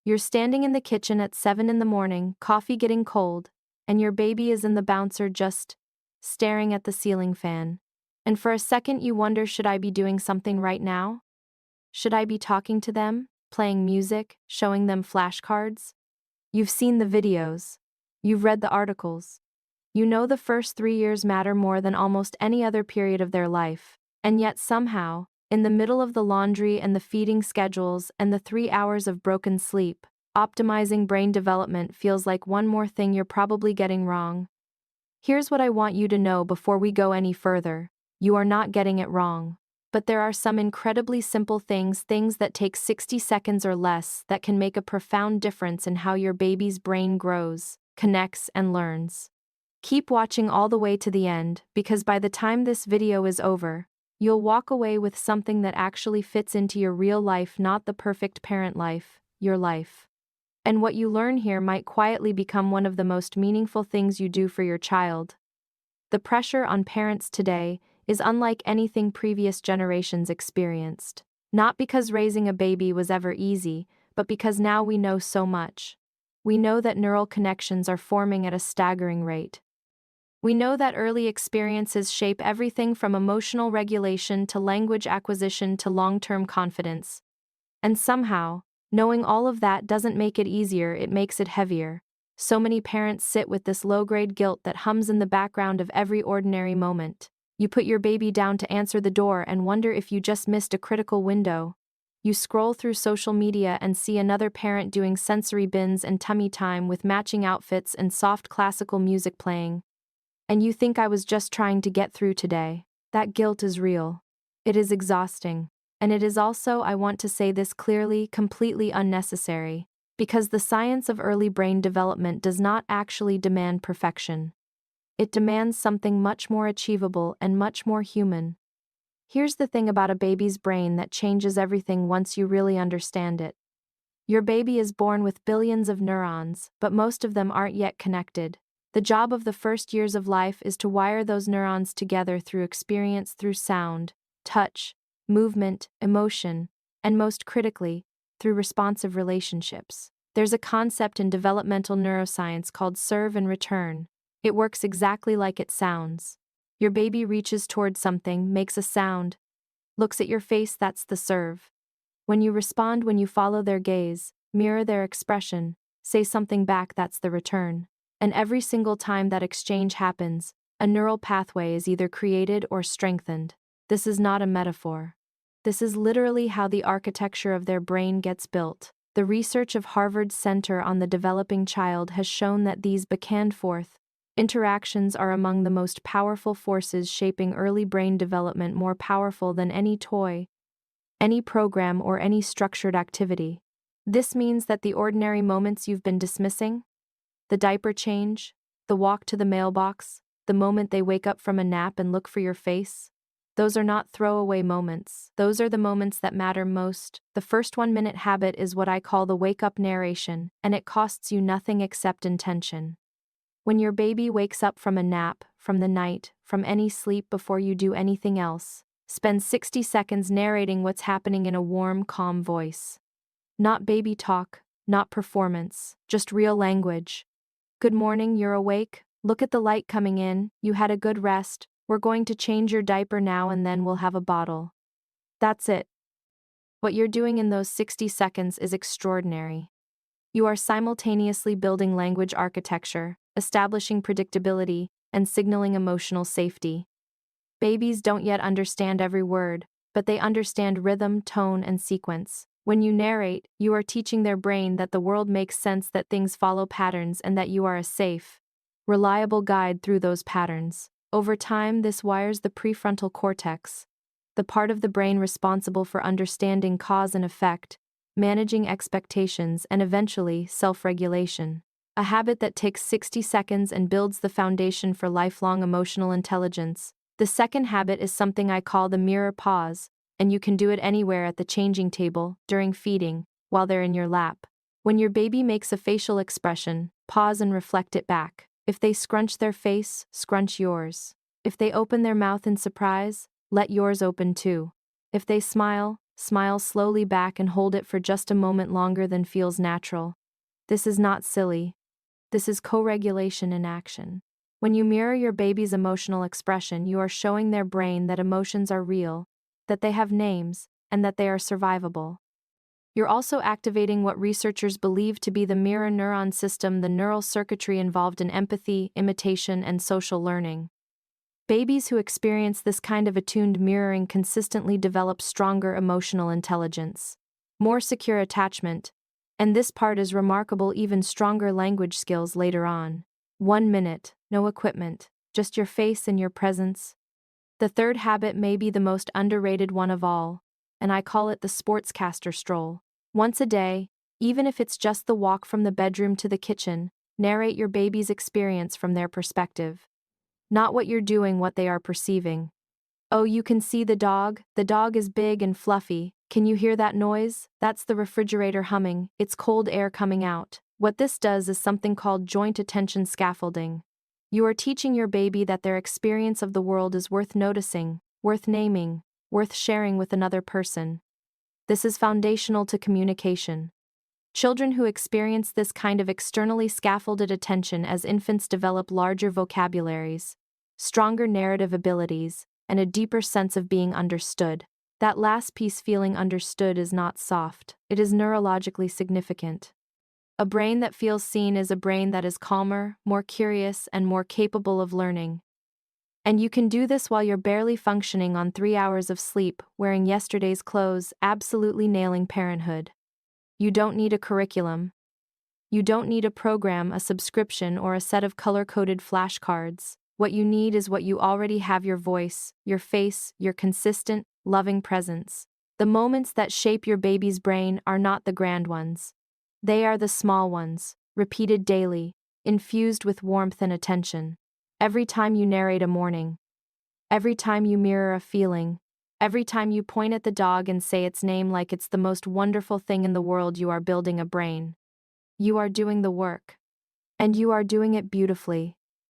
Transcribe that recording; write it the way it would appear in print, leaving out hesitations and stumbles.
You're standing in the kitchen at 7 in the morning, coffee getting cold, and your baby is in the bouncer just staring at the ceiling fan. And for a second you wonder, should I be doing something right now? Should I be talking to them, playing music, showing them flashcards? You've seen the videos. You've read the articles. You know the first 3 years matter more than almost any other period of their life, and yet somehow, in the middle of the laundry and the feeding schedules and the 3 hours of broken sleep, optimizing brain development feels like one more thing you're probably getting wrong. Here's what I want you to know before we go any further. You are not getting it wrong. But there are some incredibly simple things that take 60 seconds or less that can make a profound difference in how your baby's brain grows, connects, and learns. Keep watching all the way to the end, because by the time this video is over, you'll walk away with something that actually fits into your real life, not the perfect parent life, your life. And what you learn here might quietly become one of the most meaningful things you do for your child. The pressure on parents today is unlike anything previous generations experienced. Not because raising a baby was ever easy, but because now we know so much. We know that neural connections are forming at a staggering rate. We know that early experiences shape everything from emotional regulation to language acquisition to long-term confidence. And somehow, knowing all of that doesn't make it easier, it makes it heavier. So many parents sit with this low-grade guilt that hums in the background of every ordinary moment. You put your baby down to answer the door and wonder if you just missed a critical window. You scroll through social media and see another parent doing sensory bins and tummy time with matching outfits and soft classical music playing. And you think, I was just trying to get through today. That guilt is real. It is exhausting. And it is also, I want to say this clearly, completely unnecessary. Because the science of early brain development does not actually demand perfection. It demands something much more achievable and much more human. Here's the thing about a baby's brain that changes everything once you really understand it. Your baby is born with billions of neurons, but most of them aren't yet connected. The job of the first years of life is to wire those neurons together through experience, through sound, touch, movement, emotion, and most critically, through responsive relationships. There's a concept in developmental neuroscience called serve and return. It works exactly like it sounds. Your baby reaches toward something, makes a sound, looks at your face, that's the serve. When you respond, when you follow their gaze, mirror their expression, say something back, that's the return. And every single time that exchange happens, a neural pathway is either created or strengthened. This is not a metaphor. This is literally how the architecture of their brain gets built. The research of Harvard's Center on the Developing Child has shown that these back-and-forth interactions are among the most powerful forces shaping early brain development, more powerful than any toy, any program, or any structured activity. This means that the ordinary moments you've been dismissing, the diaper change, the walk to the mailbox, the moment they wake up from a nap and look for your face, those are not throwaway moments. Those are the moments that matter most. The first 1-minute habit is what I call the wake-up narration, and it costs you nothing except intention. When your baby wakes up from a nap, from the night, from any sleep, before you do anything else, spend 60 seconds narrating what's happening in a warm, calm voice. Not baby talk, not performance, just real language. Good morning, you're awake? Look at the light coming in, you had a good rest, we're going to change your diaper now and then we'll have a bottle. That's it. What you're doing in those 60 seconds is extraordinary. You are simultaneously building language architecture, establishing predictability, and signaling emotional safety. Babies don't yet understand every word, but they understand rhythm, tone, and sequence. When you narrate, you are teaching their brain that the world makes sense, that things follow patterns, and that you are a safe, reliable guide through those patterns. Over time, this wires the prefrontal cortex, the part of the brain responsible for understanding cause and effect, managing expectations, and eventually, self-regulation. A habit that takes 60 seconds and builds the foundation for lifelong emotional intelligence. The second habit is something I call the mirror pause, and you can do it anywhere: at the changing table, during feeding, while they're in your lap. When your baby makes a facial expression, pause and reflect it back. If they scrunch their face, scrunch yours. If they open their mouth in surprise, let yours open too. If they smile, Smile slowly back and hold it for just a moment longer than feels natural. This is not silly. This is co-regulation in action. When you mirror your baby's emotional expression, you are showing their brain that emotions are real, that they have names, and that they are survivable. You're also activating what researchers believe to be the mirror neuron system, the neural circuitry involved in empathy, imitation, and social learning. Babies who experience this kind of attuned mirroring consistently develop stronger emotional intelligence, more secure attachment, and this part is remarkable, even stronger language skills later on. 1 minute, no equipment, just your face and your presence. The third habit may be the most underrated one of all, and I call it the sportscaster stroll. Once a day, even if it's just the walk from the bedroom to the kitchen, narrate your baby's experience from their perspective. Not what you're doing, what they are perceiving. Oh, you can see the dog? The dog is big and fluffy. Can you hear that noise? That's the refrigerator humming, it's cold air coming out. What this does is something called joint attention scaffolding. You are teaching your baby that their experience of the world is worth noticing, worth naming, worth sharing with another person. This is foundational to communication. Children who experience this kind of externally scaffolded attention as infants develop larger vocabularies, stronger narrative abilities, and a deeper sense of being understood. That last piece, feeling understood, is not soft, it is neurologically significant. A brain that feels seen is a brain that is calmer, more curious, and more capable of learning. And you can do this while you're barely functioning on 3 hours of sleep, wearing yesterday's clothes, absolutely nailing parenthood. You don't need a curriculum. You don't need a program, a subscription, or a set of color-coded flashcards. What you need is what you already have: your voice, your face, your consistent, loving presence. The moments that shape your baby's brain are not the grand ones. They are the small ones, repeated daily, infused with warmth and attention. Every time you narrate a morning, every time you mirror a feeling, every time you point at the dog and say its name like it's the most wonderful thing in the world, you are building a brain. You are doing the work. And you are doing it beautifully.